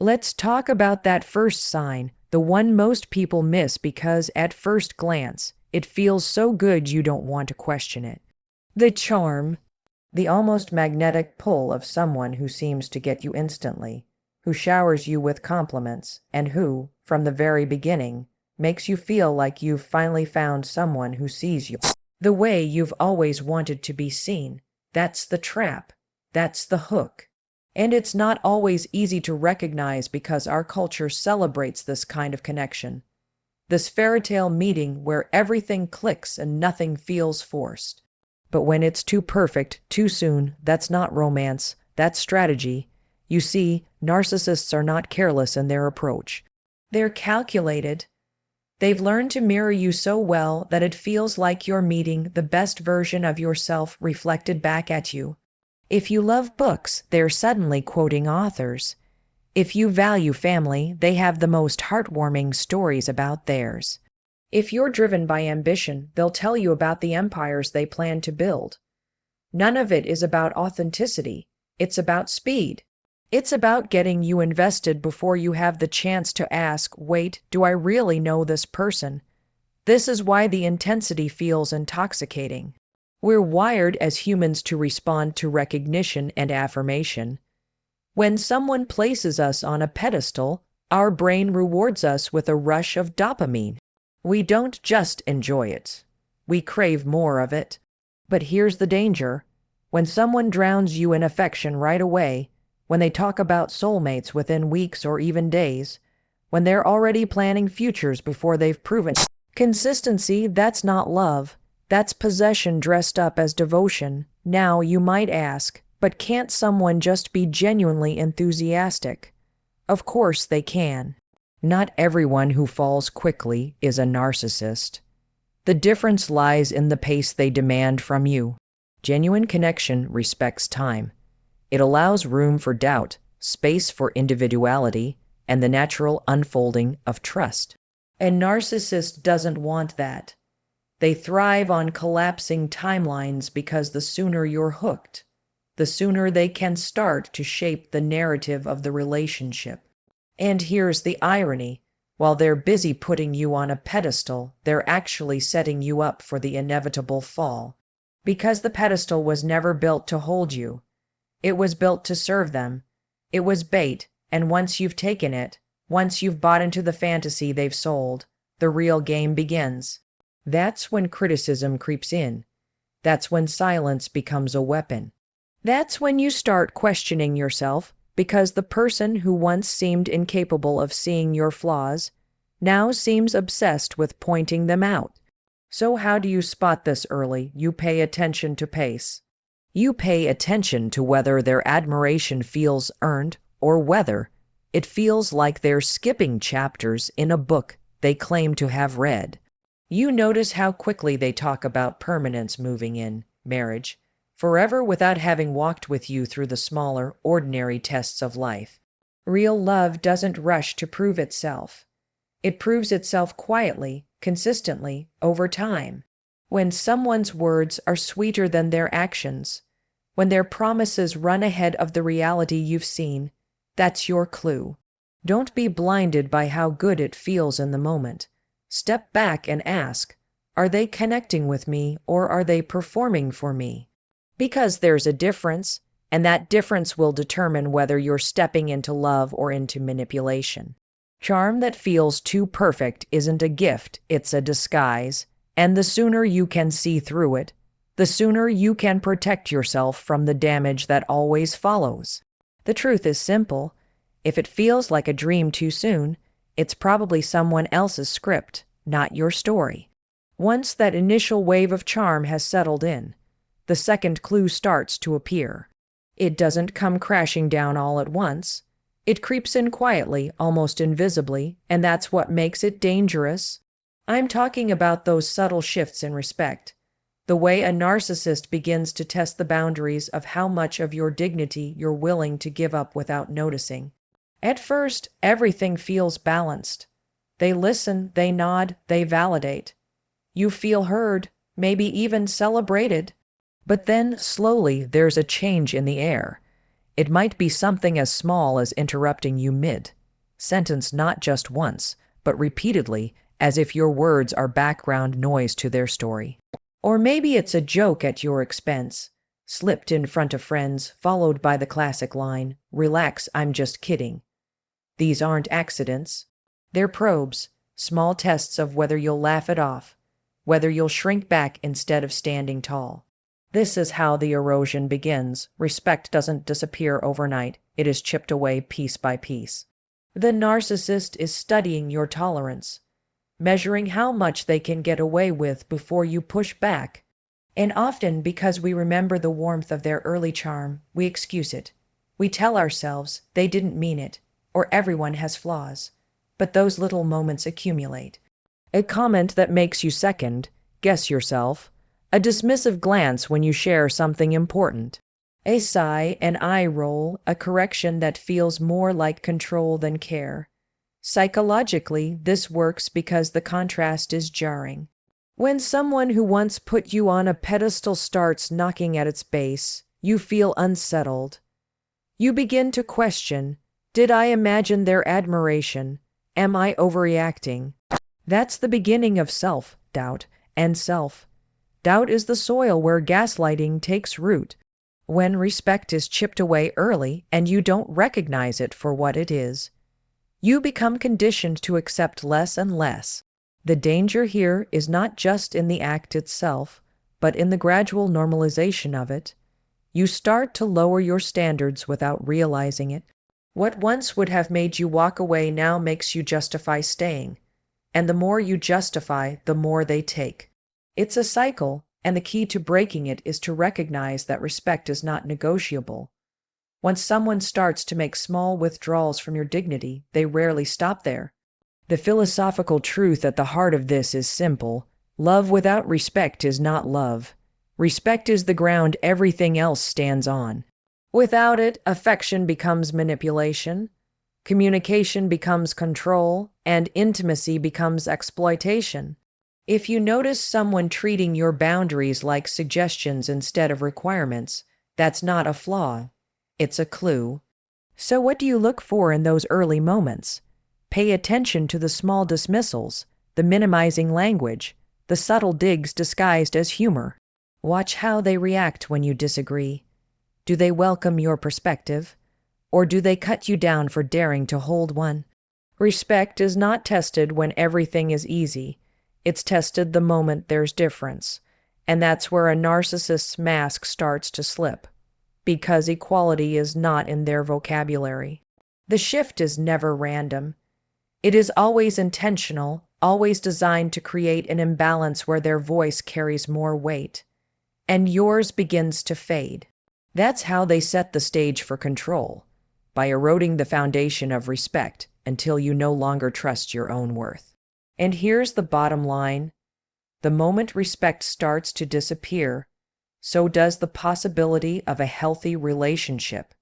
Let's talk about that first sign, the one most people miss because at first glance, it feels so good you don't want to question it. The charm, the almost magnetic pull of someone who seems to get you instantly, who showers you with compliments, and who, from the very beginning, makes you feel like you've finally found someone who sees you the way you've always wanted to be seen. That's the trap. That's the hook. And it's not always easy to recognize because our culture celebrates this kind of connection. This fairy tale meeting where everything clicks and nothing feels forced. But when it's too perfect, too soon, that's not romance, that's strategy. You see, narcissists are not careless in their approach. They're calculated. They've learned to mirror you so well that it feels like you're meeting the best version of yourself reflected back at you. If you love books, they're suddenly quoting authors. If you value family, they have the most heartwarming stories about theirs. If you're driven by ambition, they'll tell you about the empires they plan to build. None of it is about authenticity. It's about speed. It's about getting you invested before you have the chance to ask, wait, do I really know this person? This is why the intensity feels intoxicating. We're wired as humans to respond to recognition and affirmation. When someone places us on a pedestal, our brain rewards us with a rush of dopamine. We don't just enjoy it. We crave more of it. But here's the danger. When someone drowns you in affection right away, when they talk about soulmates within weeks or even days, when they're already planning futures before they've proven consistency, that's not love. That's possession dressed up as devotion. Now, you might ask, but can't someone just be genuinely enthusiastic? Of course they can. Not everyone who falls quickly is a narcissist. The difference lies in the pace they demand from you. Genuine connection respects time. It allows room for doubt, space for individuality, and the natural unfolding of trust. A narcissist doesn't want that. They thrive on collapsing timelines because the sooner you're hooked, the sooner they can start to shape the narrative of the relationship. And here's the irony. While they're busy putting you on a pedestal, they're actually setting you up for the inevitable fall. Because the pedestal was never built to hold you. It was built to serve them. It was bait, and once you've taken it, once you've bought into the fantasy they've sold, the real game begins. That's when criticism creeps in. That's when silence becomes a weapon. That's when you start questioning yourself, because the person who once seemed incapable of seeing your flaws now seems obsessed with pointing them out. So how do you spot this early? You pay attention to pace. You pay attention to whether their admiration feels earned or whether it feels like they're skipping chapters in a book they claim to have read. You notice how quickly they talk about permanence, moving in, marriage, forever, without having walked with you through the smaller, ordinary tests of life. Real love doesn't rush to prove itself. It proves itself quietly, consistently, over time. When someone's words are sweeter than their actions, when their promises run ahead of the reality you've seen, that's your clue. Don't be blinded by how good it feels in the moment. Step back and ask, are they connecting with me or are they performing for me? Because there's a difference, and that difference will determine whether you're stepping into love or into manipulation. Charm that feels too perfect isn't a gift, it's a disguise, and the sooner you can see through it, the sooner you can protect yourself from the damage that always follows. The truth is simple. If it feels like a dream too soon, it's probably someone else's script, not your story. Once that initial wave of charm has settled in, the second clue starts to appear. It doesn't come crashing down all at once. It creeps in quietly, almost invisibly, and that's what makes it dangerous. I'm talking about those subtle shifts in respect. The way a narcissist begins to test the boundaries of how much of your dignity you're willing to give up without noticing. At first, everything feels balanced. They listen, they nod, they validate. You feel heard, maybe even celebrated. But then, slowly, there's a change in the air. It might be something as small as interrupting you mid-sentence not just once, but repeatedly, as if your words are background noise to their story. Or maybe it's a joke at your expense, slipped in front of friends, followed by the classic line, "Relax, I'm just kidding." These aren't accidents. They're probes, small tests of whether you'll laugh it off, whether you'll shrink back instead of standing tall. This is how the erosion begins. Respect doesn't disappear overnight. It is chipped away piece by piece. The narcissist is studying your tolerance, measuring how much they can get away with before you push back. And often, because we remember the warmth of their early charm, we excuse it. We tell ourselves they didn't mean it, or everyone has flaws. But those little moments accumulate. A comment that makes you second guess yourself, a dismissive glance when you share something important, a sigh, an eye roll, a correction that feels more like control than care. Psychologically, this works because the contrast is jarring. When someone who once put you on a pedestal starts knocking at its base, you feel unsettled. You begin to question, did I imagine their admiration? Am I overreacting? That's the beginning of self-doubt, and self-doubt is the soil where gaslighting takes root. When respect is chipped away early and you don't recognize it for what it is, you become conditioned to accept less and less. The danger here is not just in the act itself, but in the gradual normalization of it. You start to lower your standards without realizing it. What once would have made you walk away now makes you justify staying. And the more you justify, the more they take. It's a cycle, and the key to breaking it is to recognize that respect is not negotiable. Once someone starts to make small withdrawals from your dignity, they rarely stop there. The philosophical truth at the heart of this is simple. Love without respect is not love. Respect is the ground everything else stands on. Without it, affection becomes manipulation, communication becomes control, and intimacy becomes exploitation. If you notice someone treating your boundaries like suggestions instead of requirements, that's not a flaw. It's a clue. So what do you look for in those early moments? Pay attention to the small dismissals, the minimizing language, the subtle digs disguised as humor. Watch how they react when you disagree. Do they welcome your perspective? Or do they cut you down for daring to hold one? Respect is not tested when everything is easy. It's tested the moment there's difference. And that's where a narcissist's mask starts to slip. Because equality is not in their vocabulary. The shift is never random. It is always intentional, always designed to create an imbalance where their voice carries more weight. And yours begins to fade. That's how they set the stage for control, by eroding the foundation of respect until you no longer trust your own worth. And here's the bottom line. The moment respect starts to disappear, so does the possibility of a healthy relationship.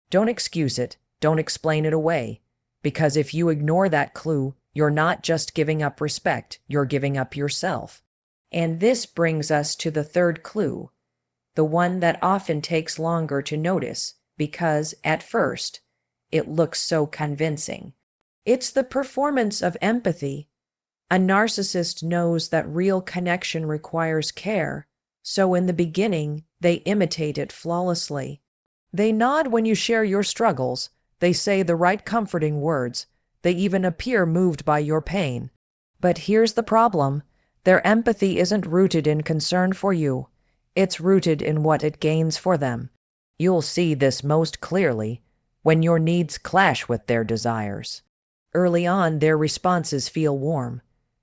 Don't excuse it, don't explain it away, because if you ignore that clue, you're not just giving up respect, you're giving up yourself. And this brings us to the third clue, the one that often takes longer to notice because, at first, it looks so convincing. It's the performance of empathy. A narcissist knows that real connection requires care, so in the beginning, they imitate it flawlessly. They nod when you share your struggles, they say the right comforting words, they even appear moved by your pain. But here's the problem. Their empathy isn't rooted in concern for you. It's rooted in what it gains for them. You'll see this most clearly when your needs clash with their desires. Early on, their responses feel warm,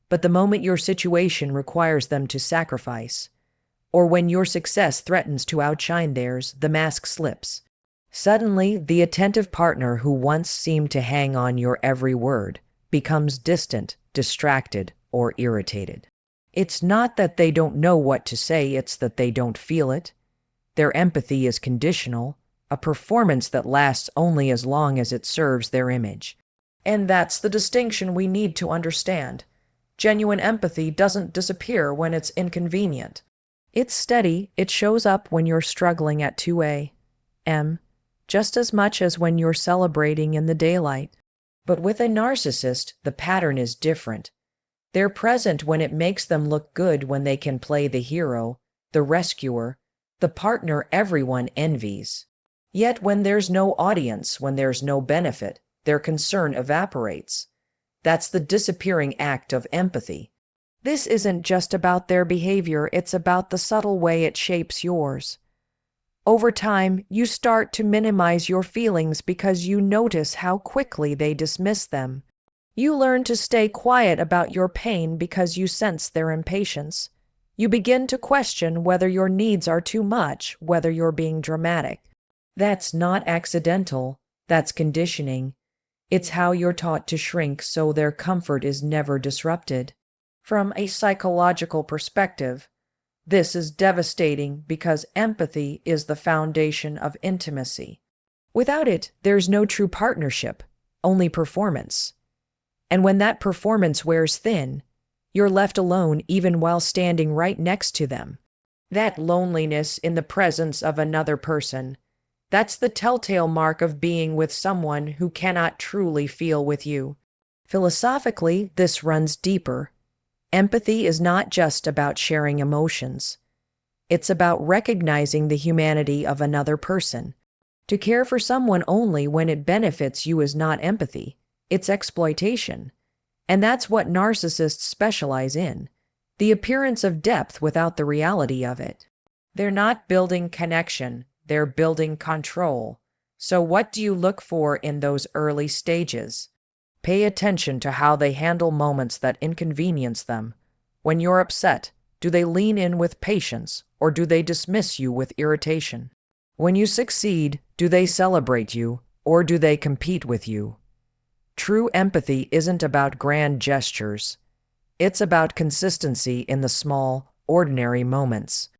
but the moment your situation requires them to sacrifice, or when your success threatens to outshine theirs, the mask slips. Suddenly, the attentive partner who once seemed to hang on your every word becomes distant, distracted, or irritated. It's not that they don't know what to say, it's that they don't feel it. Their empathy is conditional, a performance that lasts only as long as it serves their image. And that's the distinction we need to understand. Genuine empathy doesn't disappear when it's inconvenient. It's steady, it shows up when you're struggling at 2 a.m., just as much as when you're celebrating in the daylight. But with a narcissist, the pattern is different. They're present when it makes them look good, when they can play the hero, the rescuer, the partner everyone envies. Yet when there's no audience, when there's no benefit, their concern evaporates. That's the disappearing act of empathy. This isn't just about their behavior, it's about the subtle way it shapes yours. Over time, you start to minimize your feelings because you notice how quickly they dismiss them. You learn to stay quiet about your pain because you sense their impatience. You begin to question whether your needs are too much, whether you're being dramatic. That's not accidental, that's conditioning. It's how you're taught to shrink so their comfort is never disrupted. From a psychological perspective, this is devastating because empathy is the foundation of intimacy. Without it, there's no true partnership, only performance. And when that performance wears thin, you're left alone even while standing right next to them. That loneliness in the presence of another person, that's the telltale mark of being with someone who cannot truly feel with you. Philosophically, this runs deeper. Empathy is not just about sharing emotions. It's about recognizing the humanity of another person. To care for someone only when it benefits you is not empathy, it's exploitation. And that's what narcissists specialize in, the appearance of depth without the reality of it. They're not building connection, they're building control. So what do you look for in those early stages? Pay attention to how they handle moments that inconvenience them. When you're upset, do they lean in with patience or do they dismiss you with irritation? When you succeed, do they celebrate you or do they compete with you? True empathy isn't about grand gestures. It's about consistency in the small, ordinary moments.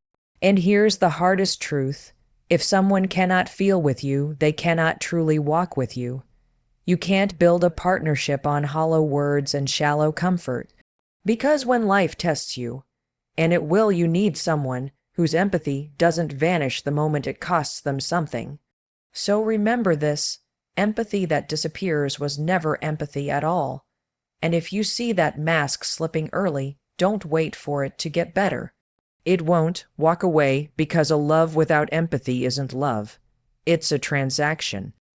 And here's the hardest truth. If someone cannot feel with you, they cannot truly walk with you. You can't build a partnership on hollow words and shallow comfort. Because when life tests you, and it will, you need someone whose empathy doesn't vanish the moment it costs them something. So remember this, empathy that disappears was never empathy at all. And if you see that mask slipping early, don't wait for it to get better. It won't. Walk away, because a love without empathy isn't love. It's a transaction.